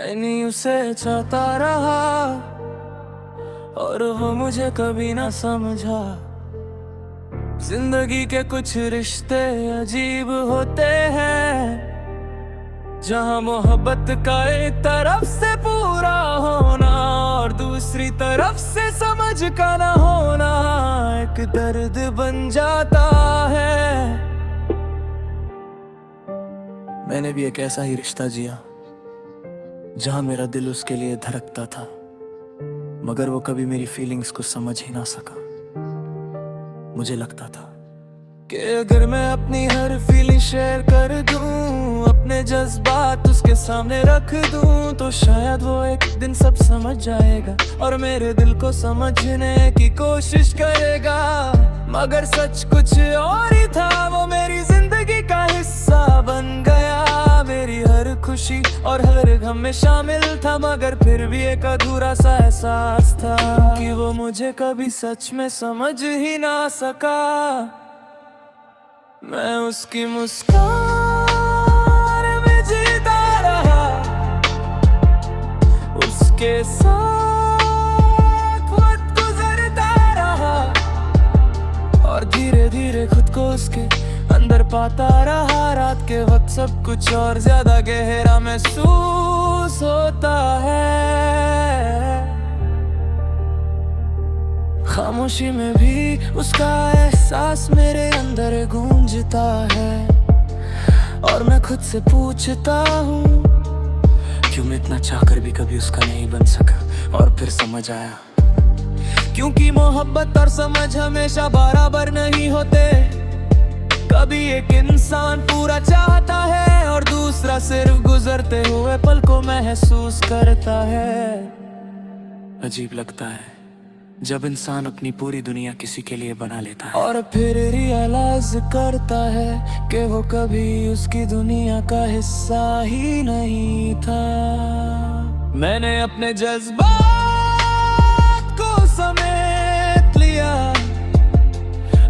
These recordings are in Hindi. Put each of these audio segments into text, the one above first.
मैंने उसे चाहता रहा और वो मुझे कभी ना समझा। जिंदगी के कुछ रिश्ते अजीब होते हैं, जहाँ मोहब्बत का एक तरफ से पूरा होना और दूसरी तरफ से समझ का ना होना एक दर्द बन जाता है। मैंने भी एक ऐसा ही रिश्ता जिया जहाँ मेरा दिल उसके लिए धड़कता था, मगर वो कभी मेरी फीलिंग्स को समझ ही ना सका। मुझे लगता था कि अगर मैं अपनी हर फीलिंग शेयर कर दूं, अपने जज्बात उसके सामने रख दूं, तो शायद वो एक दिन सब समझ जाएगा और मेरे दिल को समझने की कोशिश करेगा। मगर सच कुछ और ही था, वो मेरी जिंदगी का हिस्सा बन गया। मेरी हर खुशी और हर गम में शामिल था, मगर फिर भी एक अधूरा सा एहसास था कि वो मुझे कभी सच में समझ ही ना सका। मैं उसकी मुस्कान में जीता रहा, उसके साथ वक्त गुजरता रहा और धीरे धीरे खुद को उसके अंदर पाता रहा। रात के वक्त सब कुछ और ज्यादा गहरा महसूस होता है। खामोशी में भी उसका एहसास मेरे अंदर गूंजता है और मैं खुद से पूछता हूँ, क्यों मैं इतना चाहकर भी कभी उसका नहीं बन सका। और फिर समझ आया, क्योंकि मोहब्बत और समझ हमेशा बराबर नहीं होते। कभी एक इंसान पूरा चाहता है और दूसरा सिर्फ गुजरते हुए पल को महसूस करता है। अजीब लगता है जब इंसान अपनी पूरी दुनिया किसी के लिए बना लेता है और फिर रियलाइज करता है कि वो कभी उसकी दुनिया का हिस्सा ही नहीं था। मैंने अपने जज्बात को समेट लिया,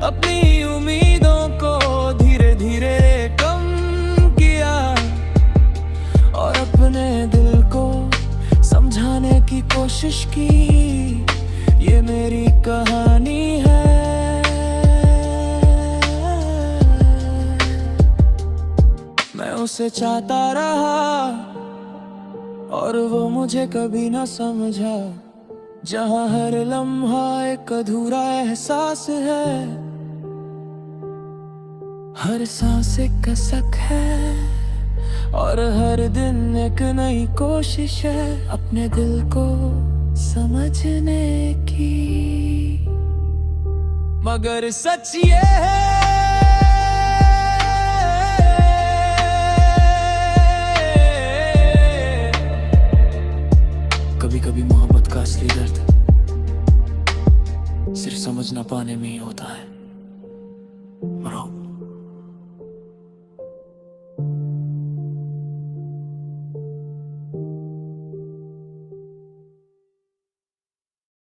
अपनी उम्मीदों को धीरे धीरे कम किया और अपने दिल को समझाने की कोशिश की। ये मेरी कहानी है, मैं उसे चाहता रहा और वो मुझे कभी ना समझा। जहाँ हर लम्हा एक अधूरा एहसास है, हर सांस एक कसक है और हर दिन एक नई कोशिश है अपने दिल को समझने की। मगर सच ये है